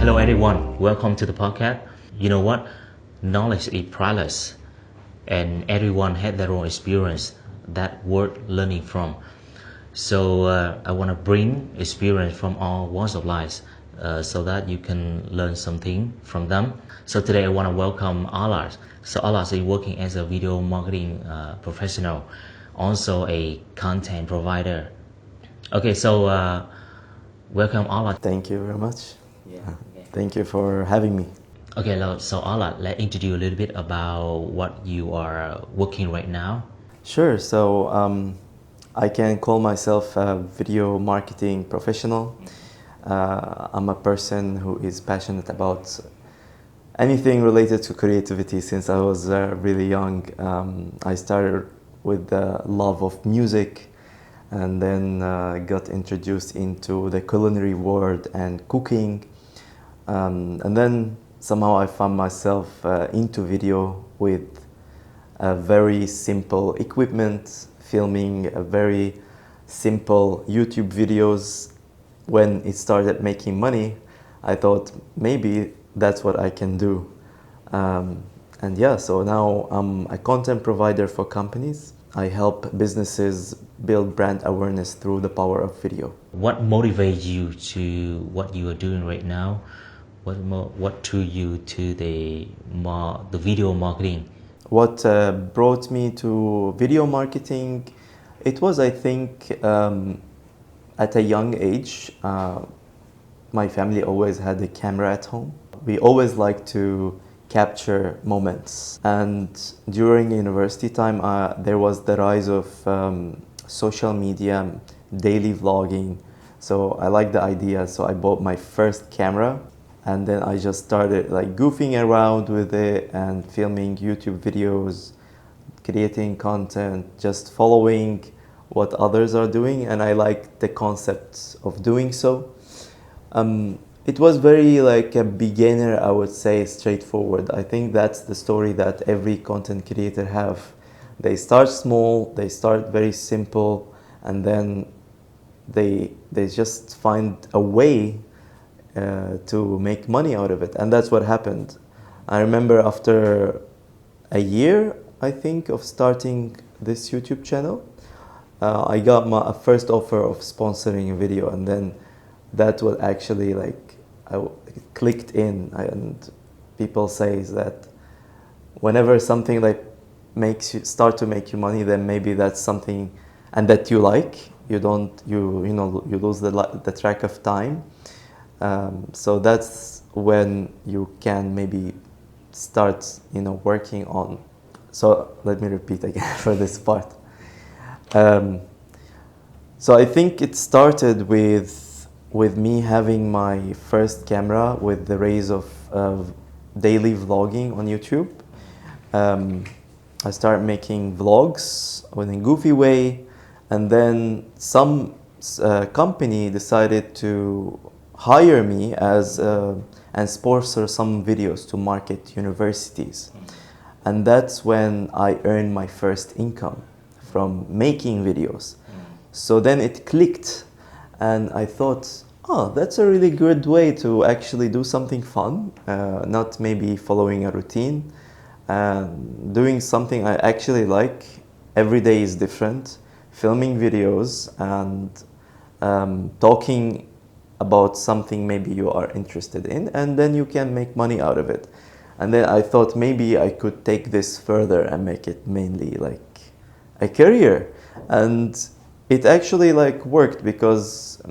Hello everyone, welcome to the podcast. You know what? Knowledge is priceless and everyone had their own experience that worth learning from. So I want to bring experience from all walks of life so that you can learn something from them. So today I want to welcome Alard. So Alard is working as a video marketing professional, also a content provider. Okay, so welcome Alard. Thank you very much. Yeah. Okay. Thank you for having me. Okay, so Alard, let's introduce you a little bit about what you are working right now. Sure. So I can call myself a video marketing professional. I'm a person who is passionate about anything related to creativity since I was really young. I started with the love of music and then got introduced into the culinary world and cooking. And then somehow I found myself into video with a very simple equipment, filming a very simple YouTube videos. When it started making money, I thought maybe that's what I can do. And yeah, so now I'm a content provider for companies. I help businesses build brand awareness through the power of video. What motivates you to what you are doing right now? What drew you to the video marketing? What brought me to video marketing, it was, I think, at a young age, my family always had a camera at home. We always liked to capture moments. And during university time, there was the rise of social media, daily vlogging. So I liked the idea, so I bought my first camera. And then I just started like goofing around with it and filming YouTube videos, creating content, just following what others are doing. And I like the concept of doing so. It was very like a beginner, I would say, straightforward. I think that's the story that every content creator have. They start small, they start very simple, and then they just find a way to make money out of it, and that's what happened. I remember after a year, I think, of starting this YouTube channel, I got my first offer of sponsoring a video, and then that was actually like it clicked in. And people say that whenever something like makes you start to make you money, then maybe that's something and that you like. You lose the track of time. So that's when you can maybe start, working on. So let me repeat again for this part. So I think it started with me having my first camera with the rise of daily vlogging on YouTube. I started making vlogs in a goofy way, and then some company decided to hire me and sponsor some videos to market universities. And that's when I earned my first income from making videos. So then it clicked, and I thought, oh, that's a really good way to actually do something fun, not maybe following a routine, doing something I actually like. Every day is different, filming videos and talking about something maybe you are interested in, and then you can make money out of it. And then I thought maybe I could take this further and make it mainly like a career. And it actually like worked, because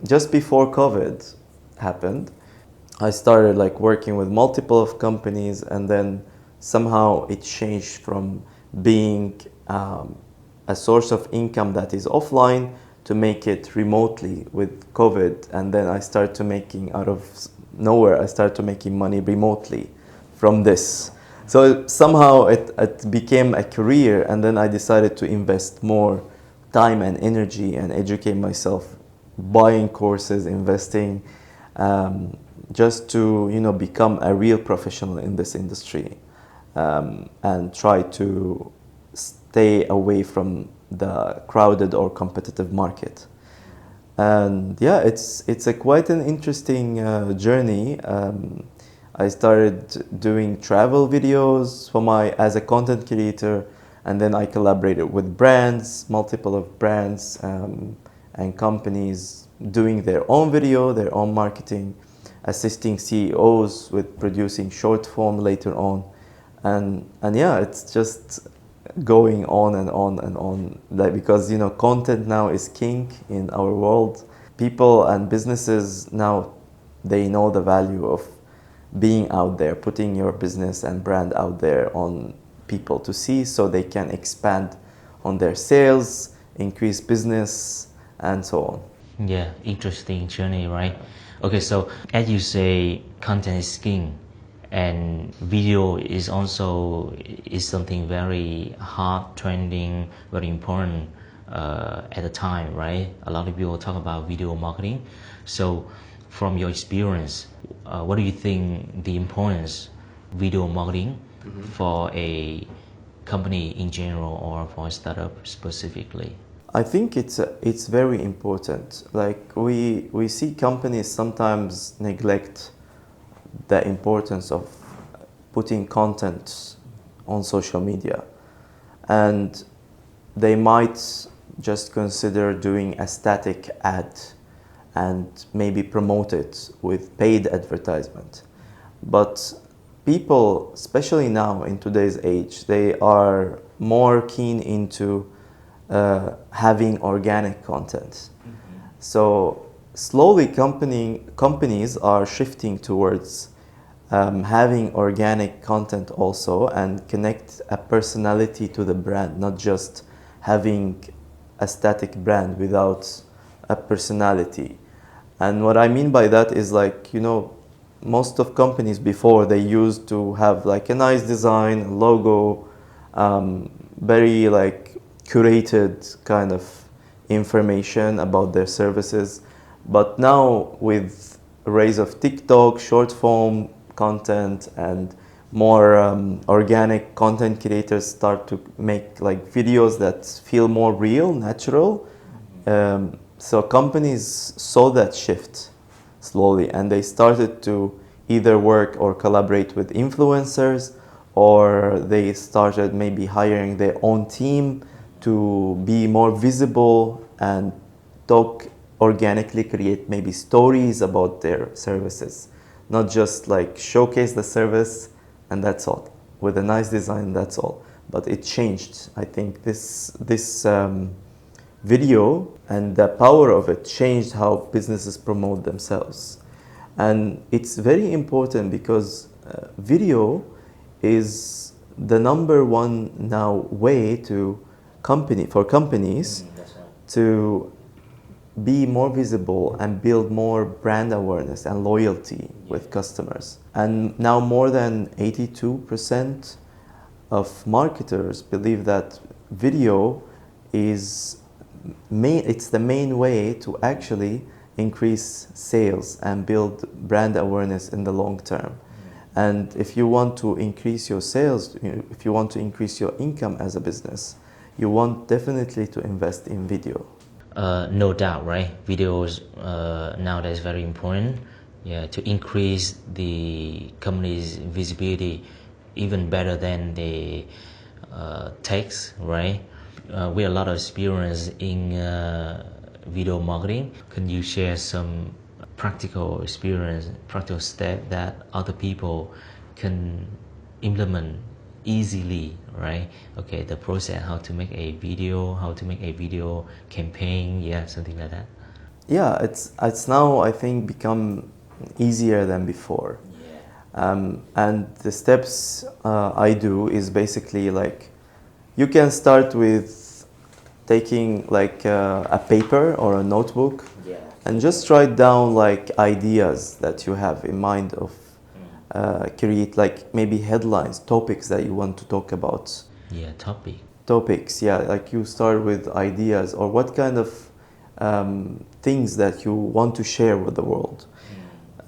just before COVID happened, I started like working with multiple of companies, and then somehow it changed from being a source of income that is offline to make it remotely with COVID. And then I started making out of nowhere, I started making money remotely from this. So somehow it became a career, and then I decided to invest more time and energy and educate myself, buying courses, investing, just to become a real professional in this industry, and try to stay away from the crowded or competitive market. And yeah, it's a quite an interesting journey. I started doing travel videos for my as a content creator, and then I collaborated with brands, multiple of brands and companies doing their own video, their own marketing, assisting CEOs with producing short form later on, and yeah, it's just going on and on and on, like, because you know content now is king in our world. People and businesses now, they know the value of being out there, putting your business and brand out there on people to see, so they can expand on their sales, increase business, and so on. Yeah, interesting journey, right? Okay, so as you say, content is king, and video is also is something very hot, trending, very important at the time, right? A lot of people talk about video marketing. So, from your experience, what do you think the importance video marketing for a company in general or for a startup specifically? I think it's very important. Like we see companies sometimes neglect the importance of putting content on social media, and they might just consider doing a static ad and maybe promote it with paid advertisement. But people, especially now in today's age, they are more keen into having organic content. So slowly companies are shifting towards having organic content also, and connect a personality to the brand, not just having a static brand without a personality. And what I mean by that is, like, you know, most of companies before, they used to have like a nice design, a logo, very like curated kind of information about their services. But now with rise of TikTok, short form content, and more organic content creators start to make like videos that feel more real, natural. So companies saw that shift slowly, and they started to either work or collaborate with influencers, or they started maybe hiring their own team to be more visible and talk organically, create maybe stories about their services, not just like showcase the service and that's all with a nice design, that's all. But it changed. I think this video and the power of it changed how businesses promote themselves. And it's very important because video is the number one now way to for companies to be more visible and build more brand awareness and loyalty with customers. And now more than 82% of marketers believe that video is it's the main way to actually increase sales and build brand awareness in the long term. And if you want to increase your sales, if you want to increase your income as a business, you want definitely to invest in video. No doubt, right? Videos nowadays very important. Yeah, to increase the company's visibility even better than the text, right? We have a lot of experience in video marketing. Can you share some practical experience, practical step that other people can implement easily, right? Okay, the process, how to make a video, how to make a video campaign, yeah, something like that. Yeah, it's now, I think, become easier than before. And the steps I do is basically like, you can start with taking like a paper or a notebook, and just write down like ideas that you have in mind of create like maybe headlines, topics that you want to talk about. Yeah, Topics, yeah, like you start with ideas, or what kind of things that you want to share with the world.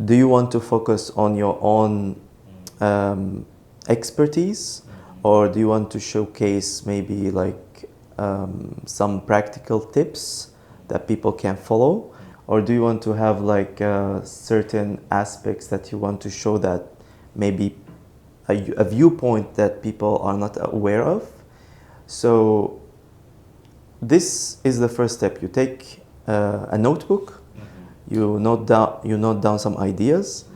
Do you want to focus on your own expertise, or do you want to showcase maybe like some practical tips that people can follow? or do you want to have like certain aspects that you want to show that maybe a viewpoint that people are not aware of? So this is the first step. You take a notebook, you note down some ideas,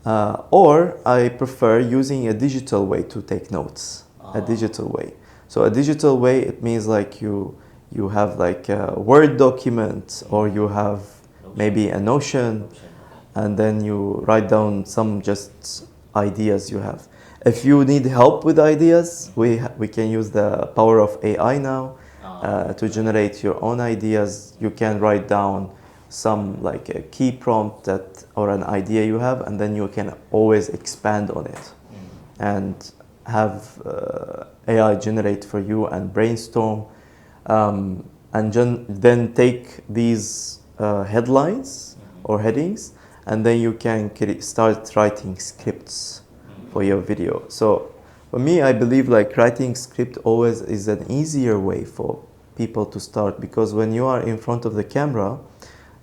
or I prefer using a digital way to take notes. A digital way. So a digital way, it means like you have like a Word document, or you have maybe a Notion, and then you write down some just ideas you have. If you need help with ideas, we can use the power of AI now to generate your own ideas. You can write down some like a key prompt that or an idea you have, and then you can always expand on it and have AI generate for you and brainstorm, and then take these headlines or headings, and then you can start writing scripts for your video. So for me, I believe like writing script always is an easier way for people to start, because when you are in front of the camera,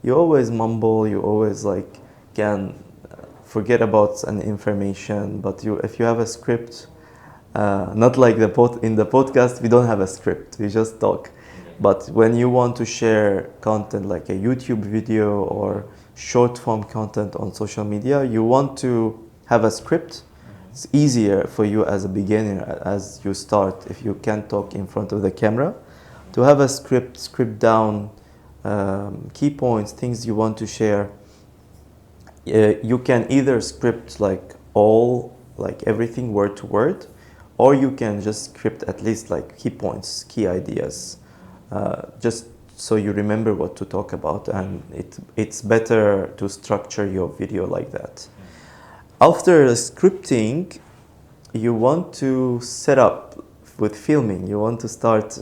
you always mumble, you always like can forget about an information. But if you have a script, not like in the podcast, we don't have a script, we just talk. But when you want to share content like a YouTube video or short form content on social media, you want to have a script. It's easier for you as a beginner, as you start, if you can talk in front of the camera, to have a script down, key points, things you want to share. You can either script like everything word to word, or you can just script at least like key points, key ideas, just so you remember what to talk about, and it's better to structure your video like that. After scripting, you want to set up with filming. You want to start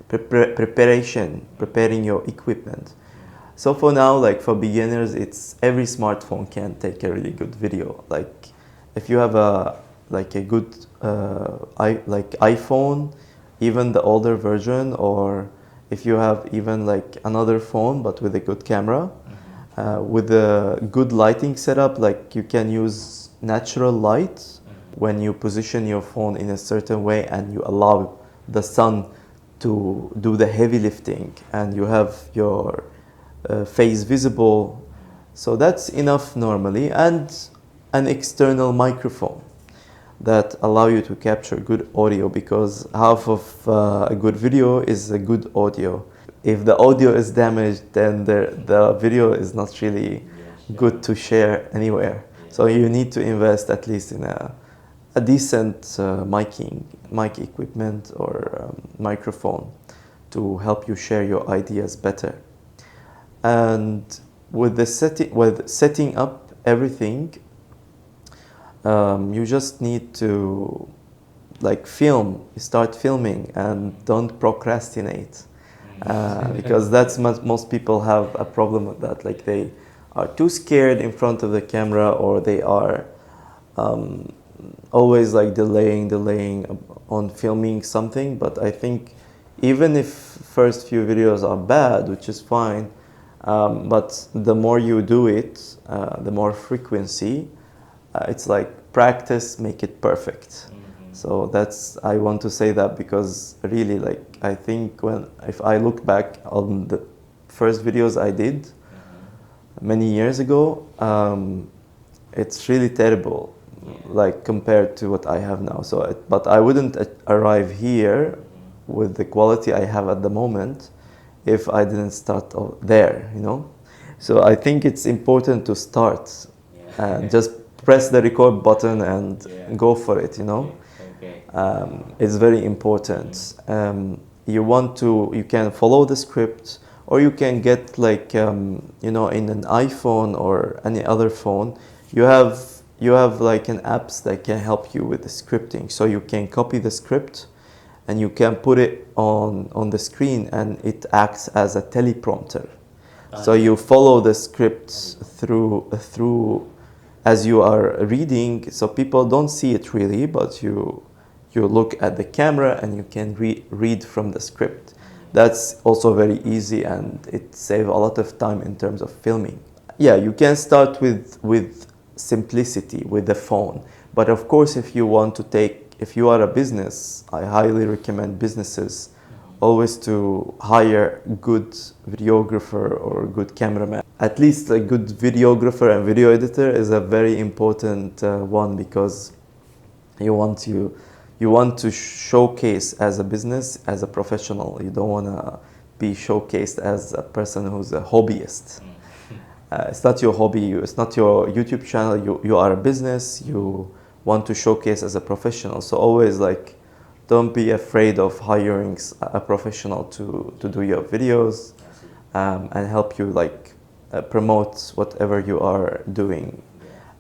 preparing your equipment. So for now, like for beginners, it's every smartphone can take a really good video. Like if you have a good iPhone, even the older version, or if you have even like another phone but with a good camera, with a good lighting setup, like you can use natural light when you position your phone in a certain way and you allow the sun to do the heavy lifting, and you have your face visible. So that's enough normally, and an external microphone that allow you to capture good audio, because half of a good video is a good audio. If the audio is damaged, then the video is not really good to share anywhere. So you need to invest at least in a decent mic equipment or microphone to help you share your ideas better. And with setting up everything, you just need to like start filming, and don't procrastinate, because that's most people have a problem with that. Like they are too scared in front of the camera, or they are always like delaying on filming something. But I think even if first few videos are bad, which is fine, but the more you do it, the more frequency, it's like practice make it perfect. So I want to say that, because really, like, I think if I look back on the first videos I did many years ago, it's really terrible, like compared to what I have now. But I wouldn't arrive here with the quality I have at the moment if I didn't start there, So I think it's important to start and just press the record button and go for it, It's very important. You can follow the script, or you can get like, in an iPhone or any other phone, you have like an apps that can help you with the scripting. So you can copy the script and you can put it on the screen, and it acts as a teleprompter. So you follow the script through as you are reading, so people don't see it really, but you look at the camera and you can read from the script. That's also very easy, and it saves a lot of time in terms of filming. Yeah, you can start with simplicity with the phone, but of course, if you are a business, I highly recommend businesses always to hire good videographer or good cameraman. At least a good videographer and video editor is a very important one, because you want to showcase as a business, as a professional. You don't want to be showcased as a person who's a hobbyist. It's not your hobby, it's not your YouTube channel. You are a business, you want to showcase as a professional. So always like, don't be afraid of hiring a professional to do your videos, and help you like promote whatever you are doing.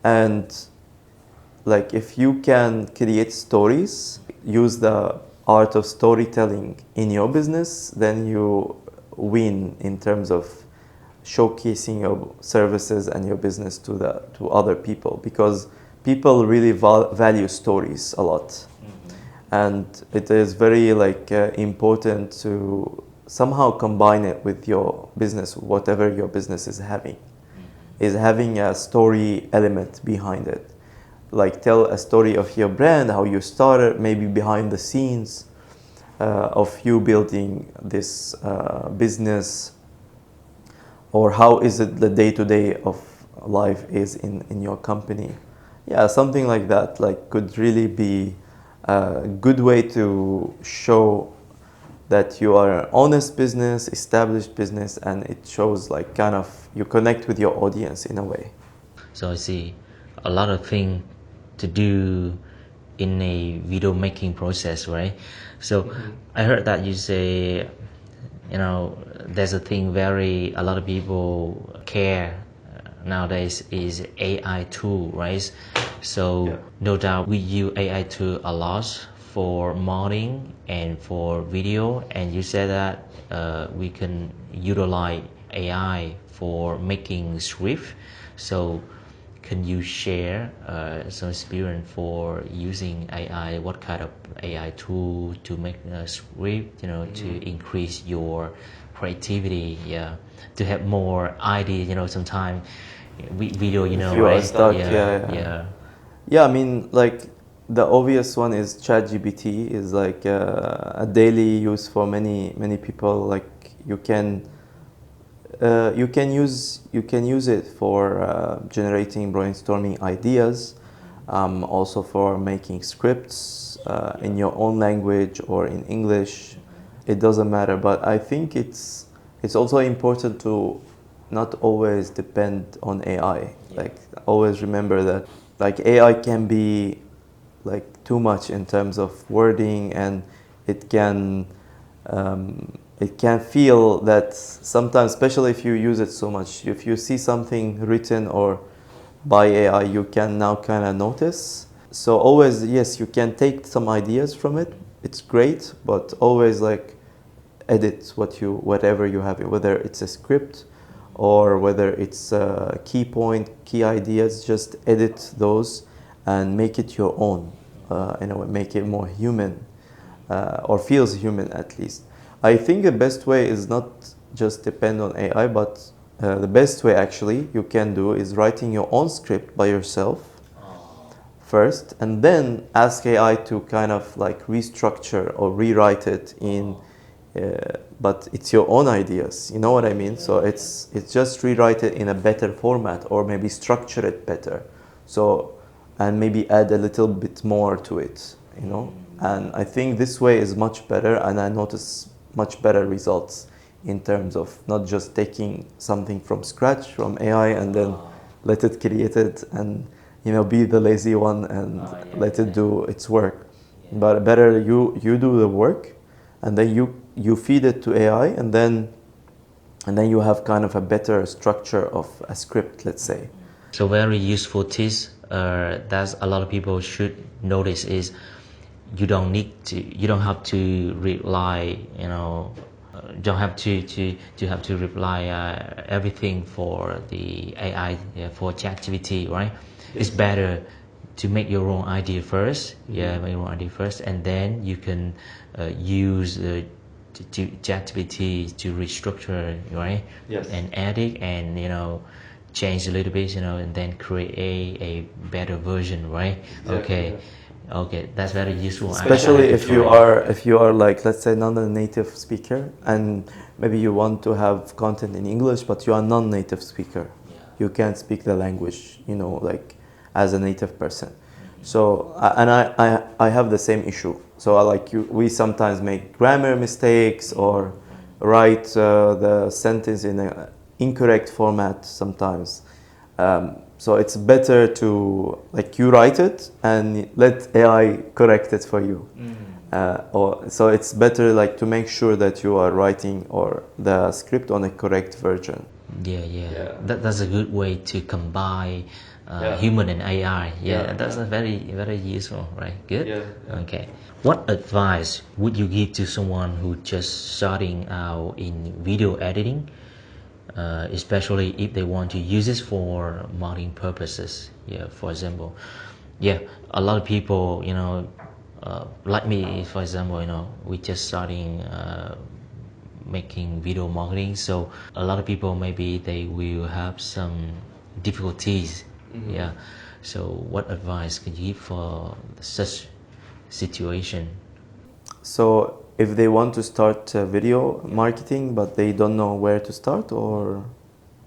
And like, if you can create stories, use the art of storytelling in your business, then you win in terms of showcasing your services and your business to other people, because people really value stories a lot. And it is very like important to somehow combine it with your business, whatever your business is having a story element behind it. Like, tell a story of your brand, how you started, maybe behind the scenes of you building this business, or how is it the day-to-day of life is in your company. Yeah, something like that like could really be a good way to show that you are an honest business, established business, and it shows like kind of you connect with your audience in a way. So I see a lot of things to do in a video making process, right? So I heard that you say, there's a thing a lot of people care nowadays is AI tool, right? So no doubt we use AI tool a lot for modeling and for video, and you said that we can utilize AI for making script. So can you share some experience for using AI? What kind of AI tool to make a script, to increase your creativity, to have more ideas, sometimes video, If you are right? stuck, Yeah. Yeah, I mean, like, the obvious one is ChatGPT is like a daily use for many people. Like, you can use it for generating brainstorming ideas, also for making scripts in your own language or in English. It doesn't matter, but I think it's also important to not always depend on AI. Like, always remember that like AI can be like too much in terms of wording, and it can feel that sometimes, especially if you use it so much, if you see something written or by AI, you can now kind of notice. So always, yes, you can take some ideas from it. It's great, but always like edit whatever you have, whether it's a script or whether it's a key ideas. Just edit those and make it your own. In a way, make it more human, or feels human at least. I think the best way is not just depend on AI, but the best way actually you can do is writing your own script by yourself first, and then ask AI to kind of like restructure or rewrite it in, but it's your own ideas. You know what I mean? So it's just rewrite it in a better format, or maybe structure it better. So, and maybe add a little bit more to it, And I think this way is much better, and I notice much better results in terms of not just taking something from scratch from AI and then let it create it and be the lazy one and let it do its work. But better you do the work, and then you feed it to AI, and then you have kind of a better structure of a script, let's say. So very useful tips that a lot of people should notice is you don't have to rely, don't have to reply everything for the AI, for ChatGPT, right? It's better to make your own idea first, make your own idea first, and then you can use to ChatGPT to restructure, right? Yes. And edit and change a little bit, and then create a better version, right? Exactly, Okay. yeah. Okay, that's very useful. Especially I if you try. are like, let's say, not a native speaker, and maybe you want to have content in English, but you are non-native speaker. Yeah. You can't speak the language, like as a native person. So and I have the same issue. So we sometimes make grammar mistakes or write the sentence in an incorrect format sometimes. So it's better to you write it and let AI correct it for you. So it's better to make sure that you are writing or the script on a correct version. Yeah. That's a good way to combine Yeah. human and AI. Yeah, That's yeah. a very useful, right? Good. Yeah. Okay. What advice would you give to someone who just starting out in video editing, especially if they want to use this for marketing purposes? Yeah, for example, a lot of people, like me, for example, we just starting. Making video marketing, so a lot of people maybe they will have some difficulties. Yeah, so what advice can you give for such situation? So if they want to start video marketing but they don't know where to start, or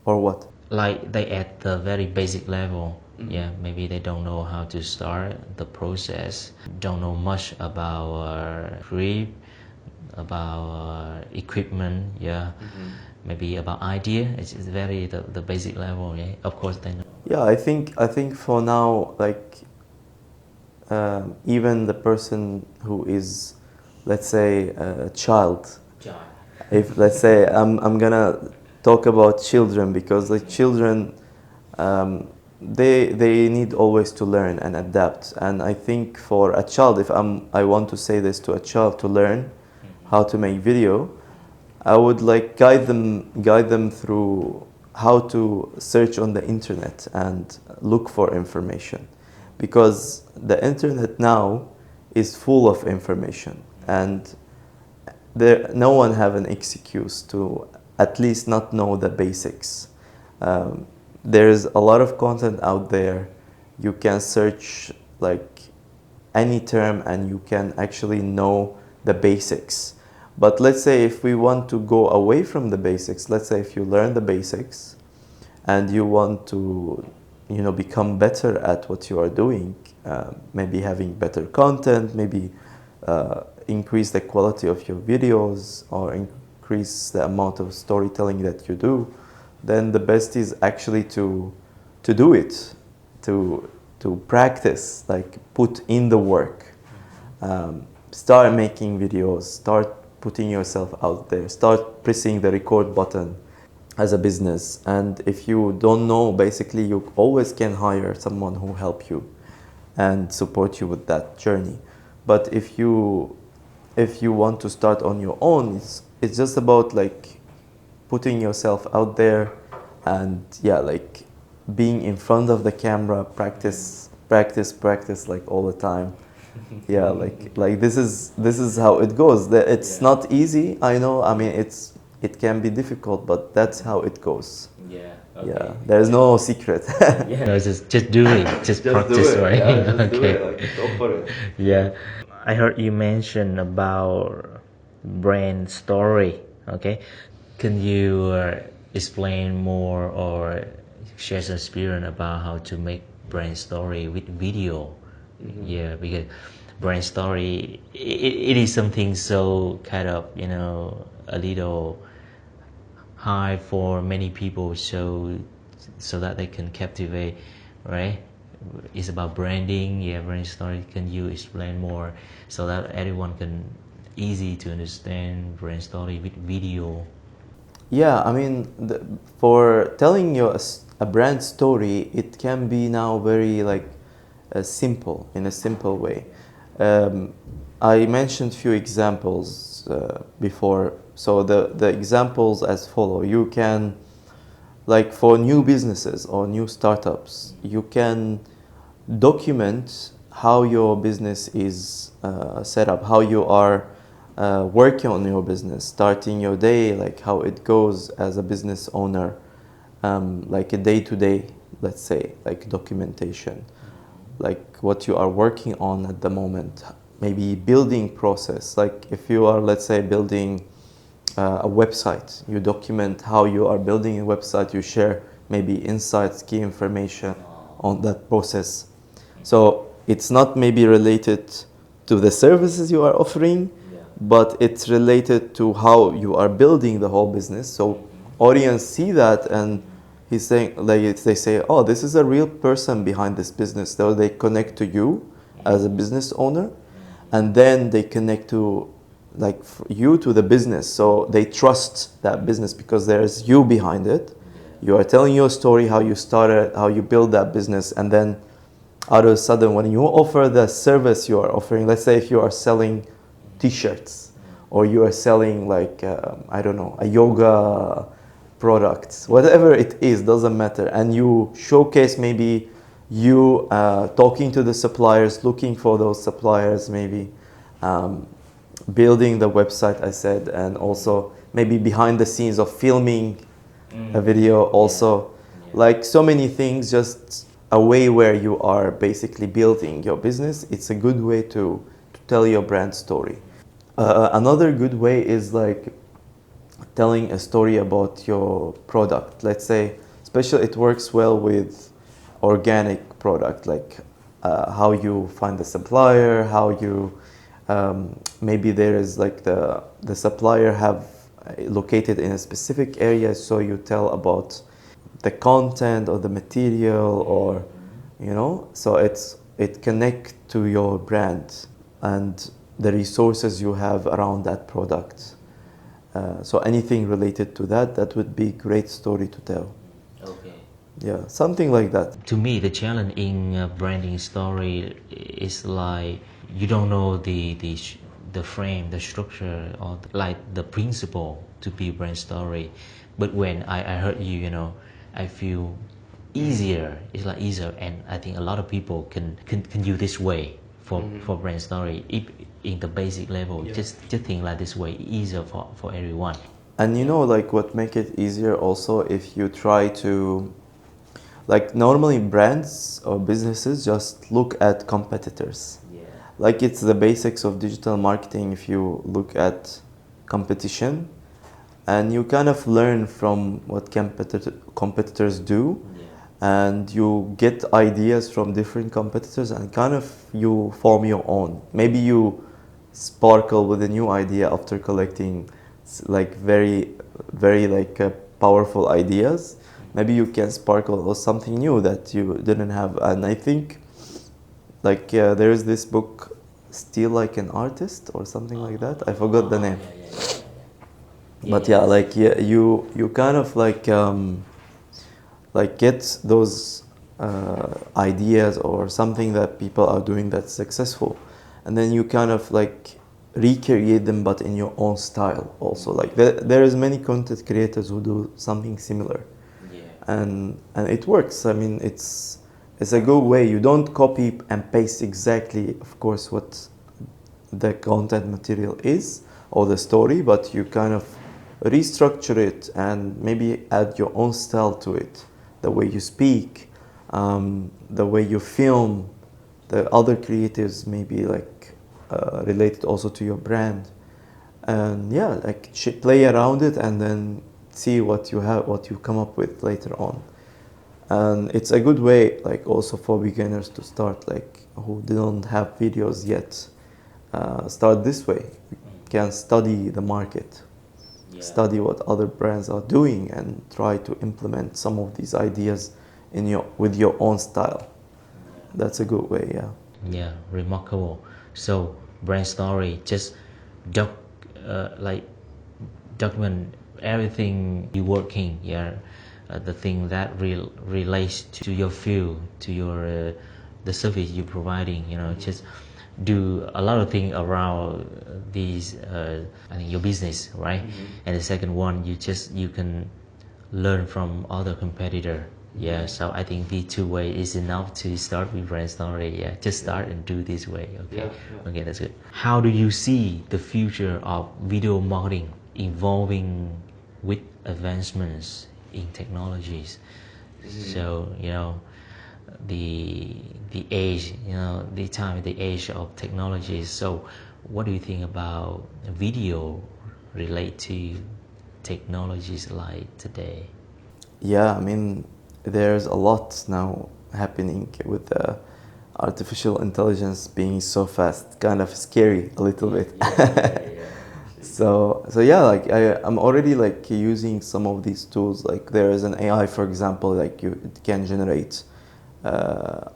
what? Like they at the very basic level. Yeah, maybe they don't know how to start the process, don't know much about script, about equipment. Yeah, maybe about idea. It's very the basic level. Yeah, of course they know. Yeah, I think for now, even the person who is, let's say, a child, if let's say I'm gonna talk about children, because children, they need always to learn and adapt. And I think for a child, if I want to say this to a child to learn how to make video, I would guide them through how to search on the internet and look for information, because the internet now is full of information, and no one have an excuse to at least not know the basics. There's a lot of content out there. You can search any term and you can actually know the basics. But let's say if we want to go away from the basics, let's say if you learn the basics and you want to become better at what you are doing, maybe having better content, maybe increase the quality of your videos or increase the amount of storytelling that you do, then the best is actually to do it, to practice, put in the work, start making videos, start putting yourself out there, start pressing the record button as a business. And if you don't know, basically you always can hire someone who help you and support you with that journey. But if you want to start on your own, it's just about putting yourself out there and being in front of the camera, practice all the time. Yeah, this is how it goes. It's not easy, I know. I mean, it can be difficult, but that's how it goes. Yeah, there's no secret. No, just do it, just practice, do it. right? Yeah, just do Okay. it. Go for it. Yeah, I heard you mention about brand story. Okay, can you explain more or share some experience about how to make brand story with video? Yeah, because brand story it is something so kind of a little high for many people, so that they can captivate, right? It's about branding. Yeah, brand story. Can you explain more so that everyone can easy to understand brand story with video? Yeah, I mean, for telling you a brand story, it can be now very simple, in a simple way. I mentioned few examples before. So the examples as follow. You can, for new businesses or new startups, you can document how your business is set up, how you are working on your business, starting your day, like how it goes as a business owner, like a day-to-day, let's say, like documentation, like what you are working on at the moment, maybe building process, like if you are, let's say, building a website, you document how you are building a website, you share maybe insights, key information on that process. So it's not maybe related to the services you are offering, but it's related to how you are building the whole business. So audience see that, and he's saying, like, they say, oh, this is a real person behind this business. So they connect to you as a business owner, and then they connect to like you to the business. So they trust that business because there's you behind it. You are telling your story, how you started, how you build that business, and then out of a sudden, when you offer the service you are offering, let's say if you are selling t-shirts, or you are selling like I don't know, a yoga products, whatever it is, doesn't matter, and you showcase maybe you talking to the suppliers, looking for those suppliers, maybe building the website, I said, and also maybe behind the scenes of filming a video also, like so many things, just a way where you are basically building your business. It's a good way to tell your brand story. Another good way is like telling a story about your product. Let's say, especially it works well with organic product, like how you find the supplier, how you maybe there is like the supplier have located in a specific area, so you tell about the content or the material, or you know, so it connect to your brand and the resources you have around that product. So anything related to that would be great story to tell. Okay. Yeah, something like that. To me, the challenge in branding story is like you don't know the frame, the structure, or like the principle to be brand story. But when I heard you, you know, I feel easier. It's like easier, and I think a lot of people can use this way for brand story. If in the basic level, just think like this way, easier for everyone. And you know, like what make it easier also, if you try to, like normally brands or businesses just look at competitors. Like it's the basics of digital marketing. If you look at competition and you kind of learn from what competitors do, and you get ideas from different competitors, and kind of you form your own. Maybe you sparkle with a new idea after collecting like very like powerful ideas. Maybe you can sparkle or something new that you didn't have. And I think like there is this book, Steal Like an Artist or something like that. I forgot the name. But yeah, like you kind of like get those ideas or something that people are doing that's successful, and then you kind of like recreate them, but in your own style also. Like there is many content creators who do something similar, and it works. I mean, it's a good way. You don't copy and paste exactly, of course, what the content material is or the story, but you kind of restructure it and maybe add your own style to it. The way you speak, the way you film, the other creatives maybe like related also to your brand, and yeah, like play around it and then see what you come up with later on. And it's a good way, like also for beginners to start, like who don't have videos yet. Start this way. You can study the market, study what other brands are doing, and try to implement some of these ideas with your own style. That's a good way. Yeah, remarkable. So brand story, just like document everything you working. The thing that relates to your field, to your the service you're providing. You know, just do a lot of things around these I think your business, right? And the second one, you can learn from other competitor. Yeah, so I think the two way is enough to start with brand story. Yeah, just start and do this way. Okay, okay, that's good. How do you see the future of video marketing evolving with advancements in technologies? So the age, the time, the age of technologies. So, what do you think about video relate to technologies like today? Yeah, I mean, there's a lot now happening with artificial intelligence being so fast, kind of scary a little bit. So yeah, like I'm already like using some of these tools. Like there is an AI, for example, like it can generate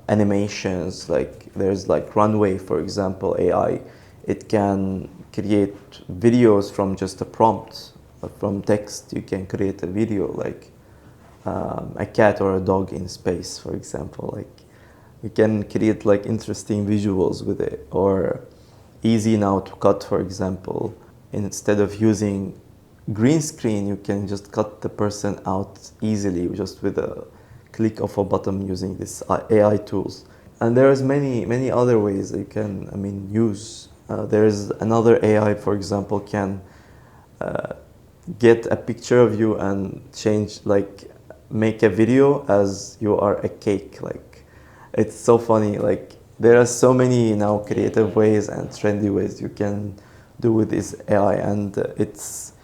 animations. Like there's like Runway, for example, AI. It can create videos from just a prompt, from text. You can create a video like a cat or a dog in space, for example. Like you can create like interesting visuals with it, or easy now to cut, for example. Instead of using green screen, you can just cut the person out easily just with a click of a button using this AI tools. And there's many other ways you can, I mean, use. There's another AI, for example, can get a picture of you and change, like make a video as you are a cake. Like it's so funny. Like there are so many now creative ways and trendy ways you can do with this AI, and it's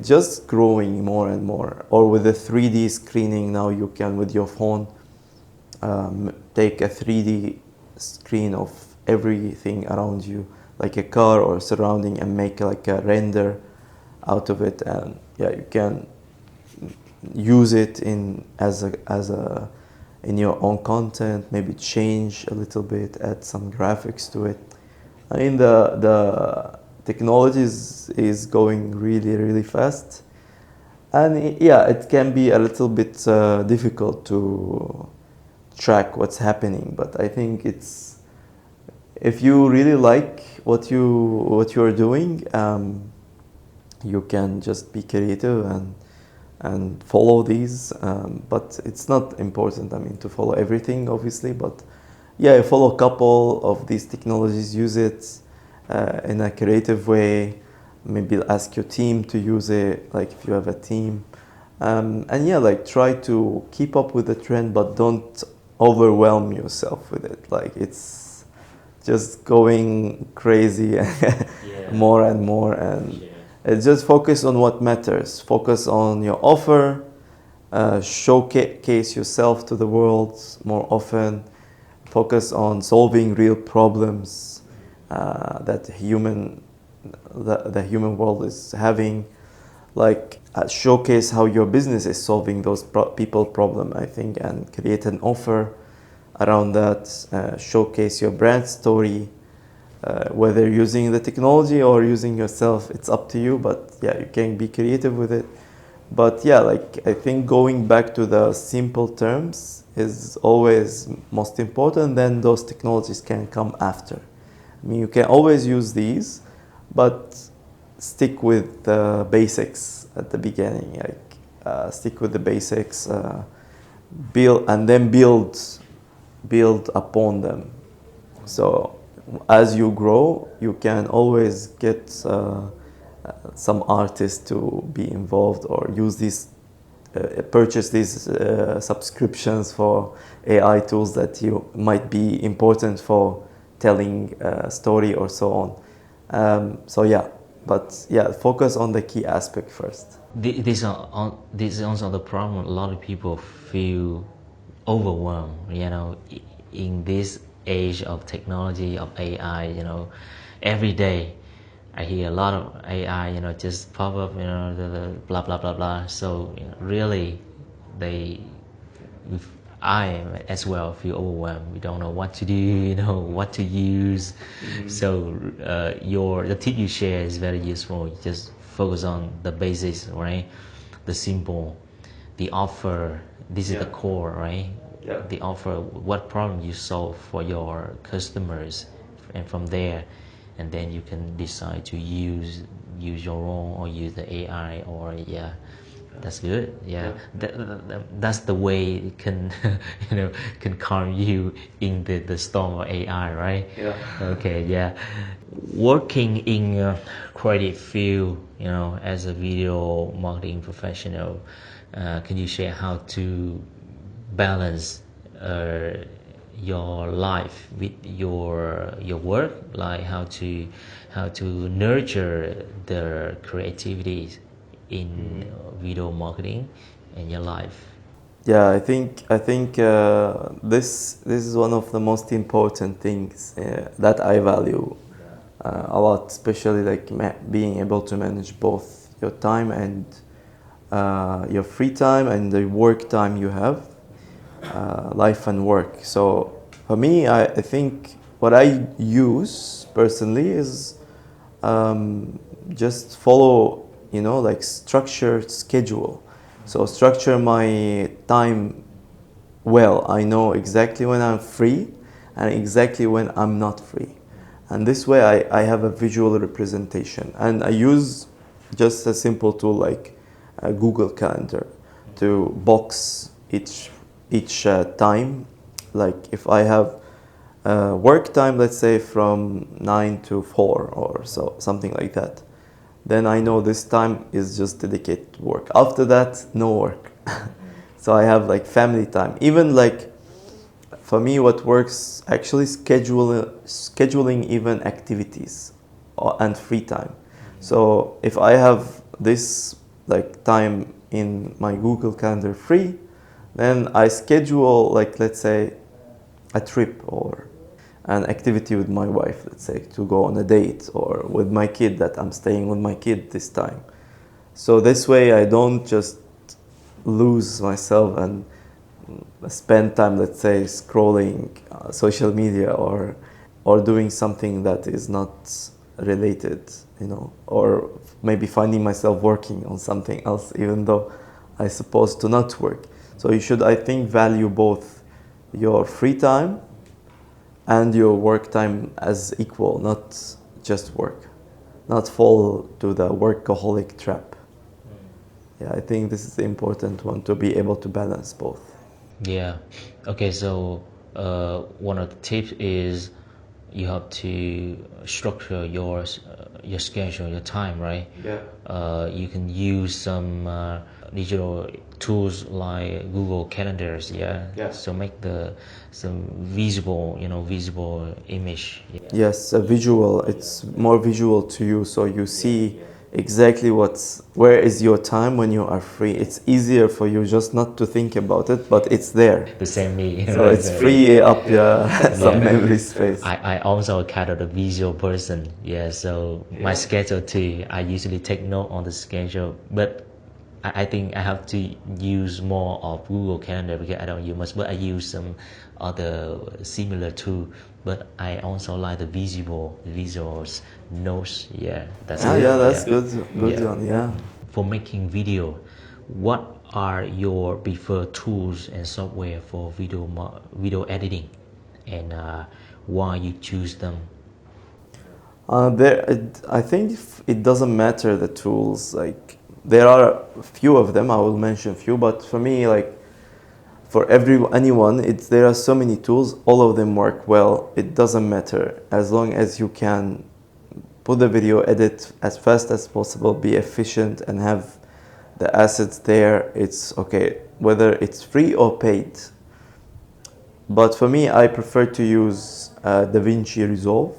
just growing more and more. Or with the 3D screening, now you can with your phone take a 3D screen of everything around you, like a car or surrounding, and make like a render out of it. And yeah, you can use it in as a in your own content, maybe change a little bit, add some graphics to it. I mean, the technology is going really fast, and yeah, it can be a little bit difficult to track what's happening. But I think it's, if you really like what you are doing, you can just be creative and follow these. But it's not important, I mean, to follow everything, obviously. But yeah, you follow a couple of these technologies, use it in a creative way. Maybe ask your team to use it, like if you have a team. And yeah, like try to keep up with the trend, but don't overwhelm yourself with it. Like it's just going crazy more and more. And just focus on what matters. Focus on your offer. Showcase yourself to the world more often. Focus on solving real problems that the human world is having. Like showcase how your business is solving those people problem, I think, and create an offer around that. Showcase your brand story. Whether using the technology or using yourself, it's up to you, but yeah, you can be creative with it. But yeah, like I think going back to the simple terms is always most important. Then those technologies can come after. I mean, you can always use these, but stick with the basics at the beginning. Like stick with the basics, build, and then build upon them. So as you grow, you can always get some artists to be involved, or use these, purchase these subscriptions for AI tools that you might be important for telling a story or so on. So yeah, but yeah, focus on the key aspect first. This is also the problem. A lot of people feel overwhelmed, in this age of technology, of AI. Every day I hear a lot of AI, just pop up, the blah blah blah blah. So really, they, I as well feel overwhelmed. We don't know what to do, what to use. So the tip you share is very useful. You just focus on the basics, right? The simple, the offer. This is the core, right? The offer, what problem you solve for your customers, and from there, and then you can decide to use your own, or use the AI, or That's good. Yeah, that's the way it can, can calm you in the storm of AI, right? Yeah. Okay. Yeah. Working in a creative field, as a video marketing professional, can you share how to balance your life with your work, like how to nurture the creativity in video marketing and your life? Yeah, I think this is one of the most important things that I value a lot, especially like being able to manage both your time and your free time and the work time you have, life and work. So for me, I think what I use personally is just follow, like structured schedule. So structure my time well. I know exactly when I'm free and exactly when I'm not free. And this way I have a visual representation. And I use just a simple tool like a Google Calendar to box each time. Like if I have work time, let's say from 9 to 4 or so, something like that, then I know this time is just dedicated to work. After that, no work. So I have like family time. Even like for me, what works actually scheduling even activities and free time. So if I have this like time in my Google Calendar free, then I schedule like, let's say, a trip or an activity with my wife, let's say, to go on a date, or with my kid, that I'm staying with my kid this time. So this way I don't just lose myself and spend time, let's say, scrolling social media or doing something that is not related, or maybe finding myself working on something else even though I supposed to not work. So you should, I think, value both your free time and your work time as equal, not just work, not fall to the workaholic trap. Yeah, I think this is the important one, to be able to balance both. Yeah. Okay. So one of the tips is you have to structure your schedule, your time, right? Yeah. You can use some digital tools like Google Calendars. Yeah. Yeah. So make some visible image. Yeah. Yes, a visual. It's more visual to you, so you see exactly where is your time when you are free. It's easier for you just not to think about it, but it's there. The same me. So it's free up some memory space. I also kind of a visual person. Yeah, so my schedule too, I usually take note on the schedule, but I think I have to use more of Google Calendar because I don't use much, but I use some other similar tool. But I also like the visuals notes. Yeah, that's good. Yeah, that's Yeah. good Yeah. one. Yeah. For making video, what are your preferred tools and software for video editing, and why you choose them? I think it doesn't matter the tools. Like there are a few of them. I will mention a few, but for me, like for anyone, there are so many tools. All of them work well. It doesn't matter as long as you can put the video edit as fast as possible, be efficient, and have the assets there. It's okay, whether it's free or paid. But for me, I prefer to use DaVinci Resolve.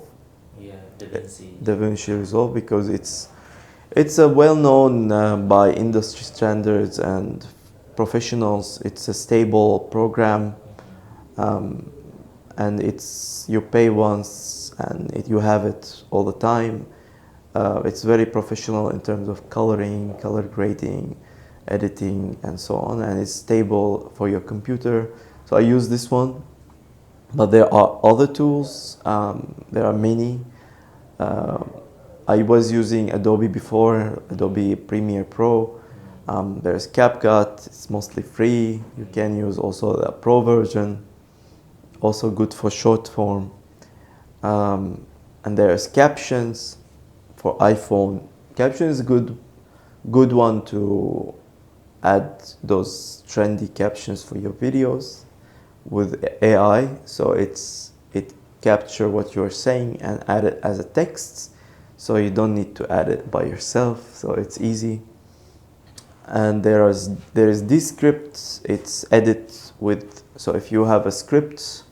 Yeah, DaVinci. DaVinci Resolve, because it's a well known by industry standards and professionals. It's a stable program, and you pay once and you have it all the time. It's very professional in terms of coloring, color grading, editing, and so on, and it's stable for your computer. So I use this one, but there are other tools. There are many. I was using Adobe before, Adobe Premiere Pro. There's CapCut, it's mostly free. You can use also the Pro version, also good for short form. And there's Captions for iPhone. Caption is a good one to add those trendy captions for your videos with AI, so it capture what you're saying and add it as a text, so you don't need to add it by yourself, so it's easy. And there is this script, it's edit with, so if you have a script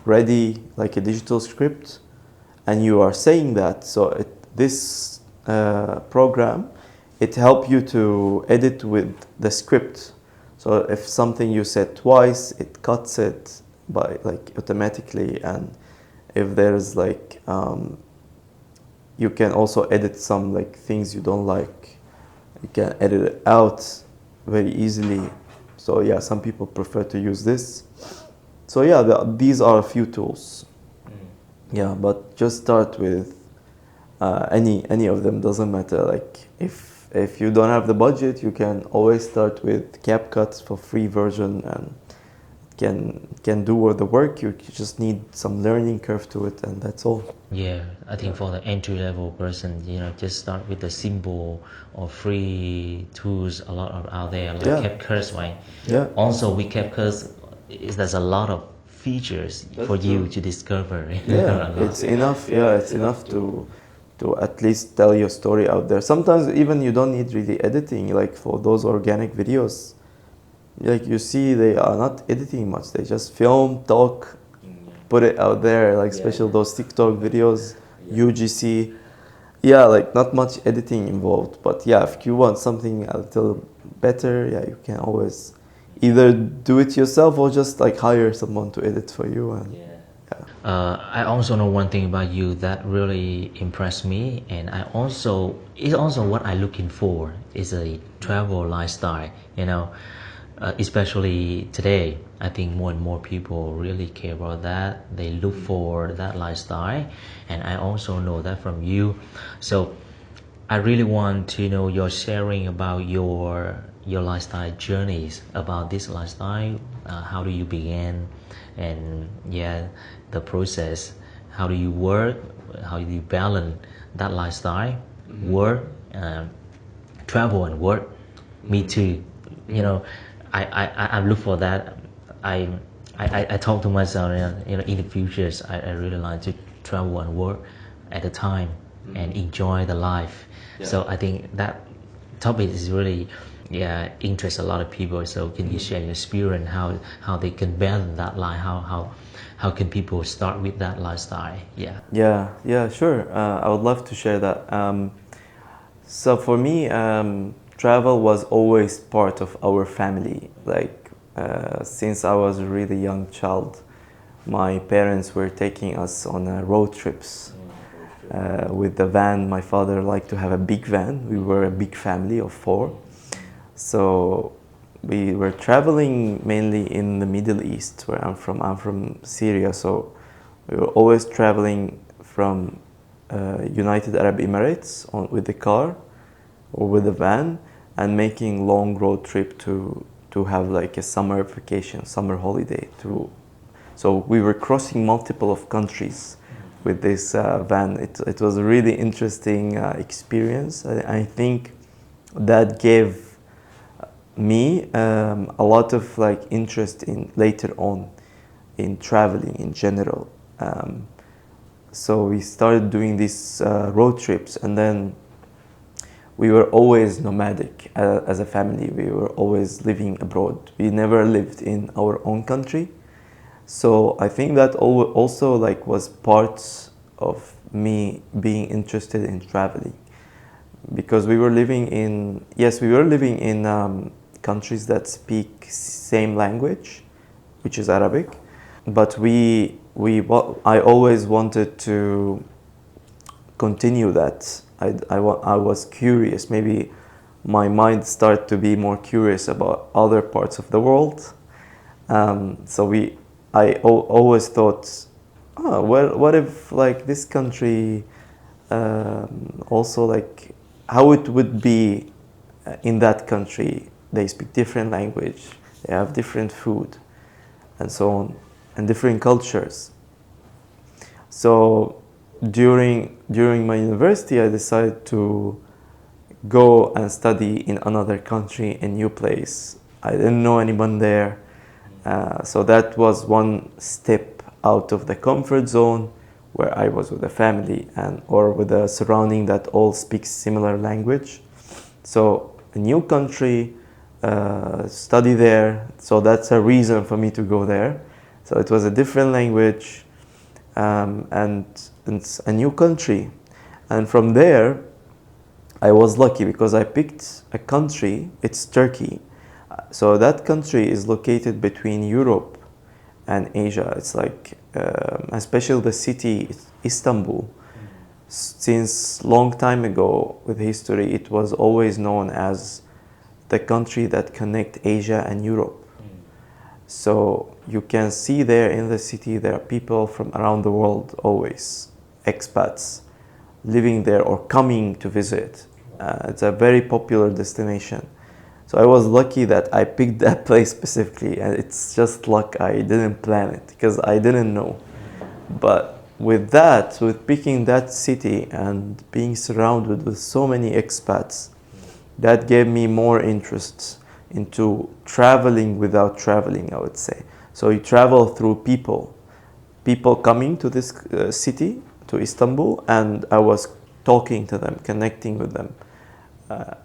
ready, like a digital script, and you are saying that, so this program, it helps you to edit with the script. So if something you said twice, it cuts it by like automatically, and if there's like you can also edit some like things you don't like, you can edit it out very easily. So yeah, some people prefer to use this. So yeah, these are a few tools. Yeah, but just start with any of them, doesn't matter. Like if you don't have the budget, you can always start with CapCut for free version, and can do all the work. You just need some learning curve to it, and that's all. Yeah, I think for the entry level person, just start with the simple or free tools. A lot of out there, like Yeah. CapCut, right? Yeah. Also, with CapCut, there's a lot of features for you to discover. Yeah, it's enough. Yeah, it's enough to at least tell your story out there. Sometimes even you don't need really editing, like for those organic videos. Like you see, they are not editing much. They just film, talk, put it out there. Like especially those TikTok videos, UGC. Yeah, like not much editing involved. But yeah, if you want something a little better, yeah, you can always either do it yourself or just like hire someone to edit for you. And I also know one thing about you that really impressed me, and it's also what I'm looking for is a travel lifestyle. Especially today, I think more and more people really care about that. They look for that lifestyle, and I also know that from you. So I really want to know your sharing about your lifestyle journeys, about this lifestyle. How do you begin, and the process. How do you work? How do you balance that lifestyle, work, travel and work? Me too. I look for that. I talk to myself. In the future, I really like to travel and work at a time and enjoy the life. So I think that topic is really interests a lot of people. So can you share your experience how they can balance that life? How can people start with that lifestyle? Yeah, sure. I would love to share that. So for me, travel was always part of our family. Like since I was a really young child, my parents were taking us on road trips with the van. My father liked to have a big van. We were a big family of 4. So we were traveling mainly in the Middle East, where I'm from. I'm from Syria, so we were always traveling from United Arab Emirates with the car or with the van, and making long road trip to have like a summer vacation, summer holiday. So we were crossing multiple of countries with this van. It was a really interesting experience. I think that gave me a lot of like interest in later on in traveling in general. So we started doing these road trips, and then we were always nomadic as a family. We were always living abroad. We never lived in our own country. So I think that also like was part of me being interested in traveling, because we were living in countries that speak same language, which is Arabic, but I always wanted to continue that. I was curious. Maybe my mind started to be more curious about other parts of the world. I always thought, well, what if like this country also like how it would be in that country. They speak different language, they have different food, and so on, and different cultures. So during my university, I decided to go and study in another country, a new place. I didn't know anyone there. So that was one step out of the comfort zone where I was with a family and or with a surrounding that all speaks similar language. So a new country, study there. So that's a reason for me to go there. So it was a different language, and it's a new country. And from there, I was lucky because I picked a country, it's Turkey. So that country is located between Europe and Asia. It's like, especially the city Istanbul. Since long time ago with history, it was always known as the country that connect Asia and Europe. So you can see there in the city, there are people from around the world, always expats living there or coming to visit. It's a very popular destination. So I was lucky that I picked that place specifically, and it's just luck. I didn't plan it because I didn't know. But with that, with picking that city and being surrounded with so many expats, that gave me more interest into traveling without traveling, I would say. So you travel through people coming to this city, to Istanbul, and I was talking to them, connecting with them.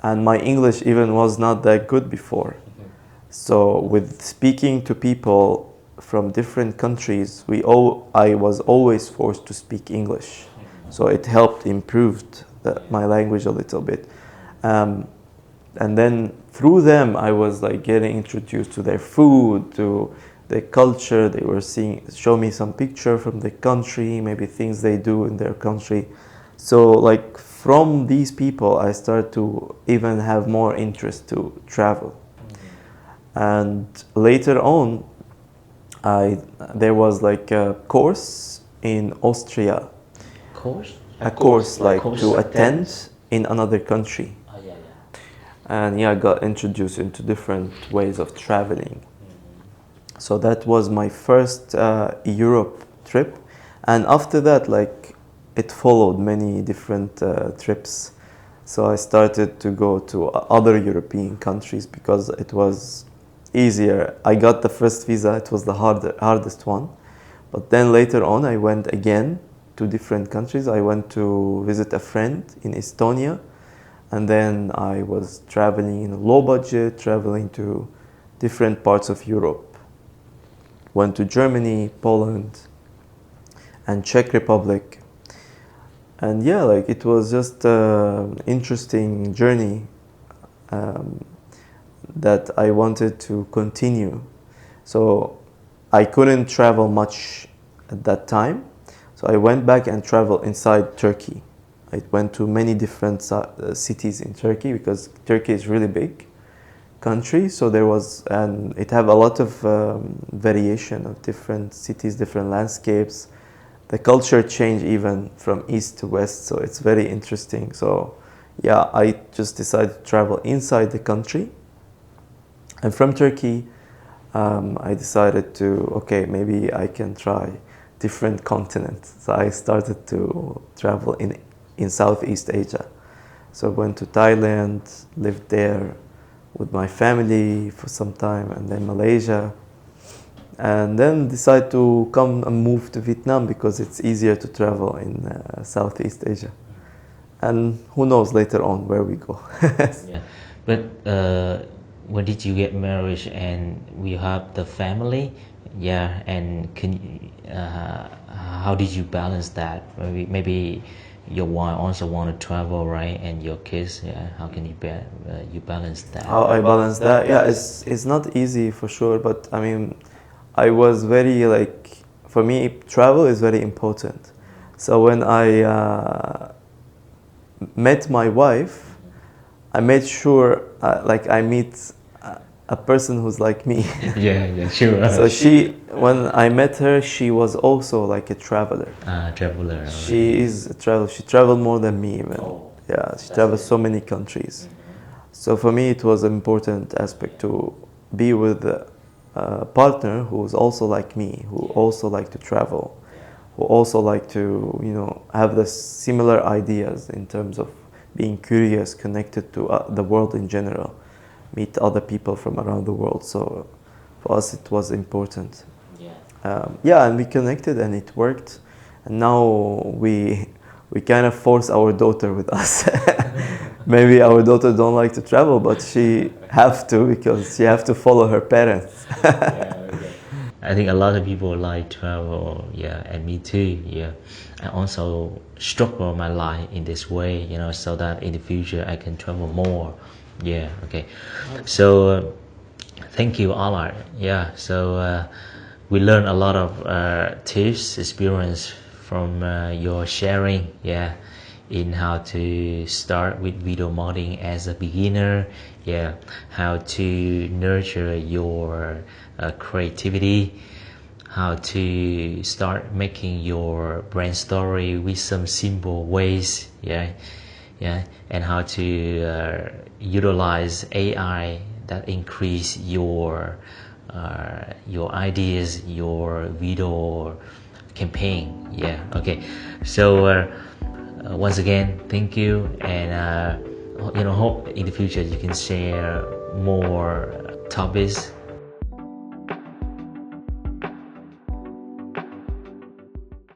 And my English even was not that good before. So with speaking to people from different countries, I was always forced to speak English. So it helped improved my language a little bit. And then through them, I was like getting introduced to their food, to their culture. They were show me some picture from the country, maybe things they do in their country. So like from these people, I started to even have more interest to travel. And later on, there was like a course in Austria. Course? A course like course to attend in another country. Oh, yeah. And yeah, I got introduced into different ways of traveling. So that was my first Europe trip. And after that, like, it followed many different trips. So I started to go to other European countries because it was easier. I got the first visa, it was the hardest one. But then later on, I went again to different countries. I went to visit a friend in Estonia. And then I was traveling in a low budget, traveling to different parts of Europe. Went to Germany, Poland, and Czech Republic. And yeah, like it was just an interesting journey that I wanted to continue. So I couldn't travel much at that time. So I went back and traveled inside Turkey. I went to many different cities in Turkey because Turkey is really big country. So there was, and it have a lot of variation of different cities, different landscapes. The culture changed even from east to west. So it's very interesting. So yeah, I just decided to travel inside the country. And from Turkey, I decided to, okay, maybe I can try different continents. So I started to travel in Southeast Asia. So I went to Thailand, lived there with my family for some time, and then Malaysia. And then decided to come and move to Vietnam because it's easier to travel in Southeast Asia. And who knows later on where we go. Yeah. But when did you get married and we have the family? Yeah, and how did you balance that? Maybe your wife also want to travel, right? And your kids, yeah. How can you balance that? How I balance that? Yeah, it's not easy for sure. But I mean, I was very like, for me, travel is very important. So when I met my wife, I made sure like I meet a person who's like me. Yeah, sure. So when I met her, she was also like a traveler. Traveler. She is a traveler. She traveled more than me even. Oh, Yeah, she traveled so many countries. So for me, it was an important aspect to be with a partner who was also like me, who also like to travel, who also like to, have the similar ideas in terms of being curious, connected to the world in general, meet other people from around the world. So for us, it was important. Yeah, and we connected, and it worked. And now we kind of force our daughter with us. Maybe our daughter don't like to travel, but she have to, because she have to follow her parents. I think a lot of people like travel, yeah, and me too, yeah. I also structure my life in this way, so that in the future I can travel more. Yeah, okay. So, thank you, Alard. Yeah, so we learned a lot of tips, experience from your sharing, yeah, in how to start with video modding as a beginner, yeah, how to nurture your creativity, how to start making your brand story with some simple ways, yeah, and how to utilize AI that increase your ideas, your video campaign. Yeah, okay. So once again, thank you, and hope in the future you can share more topics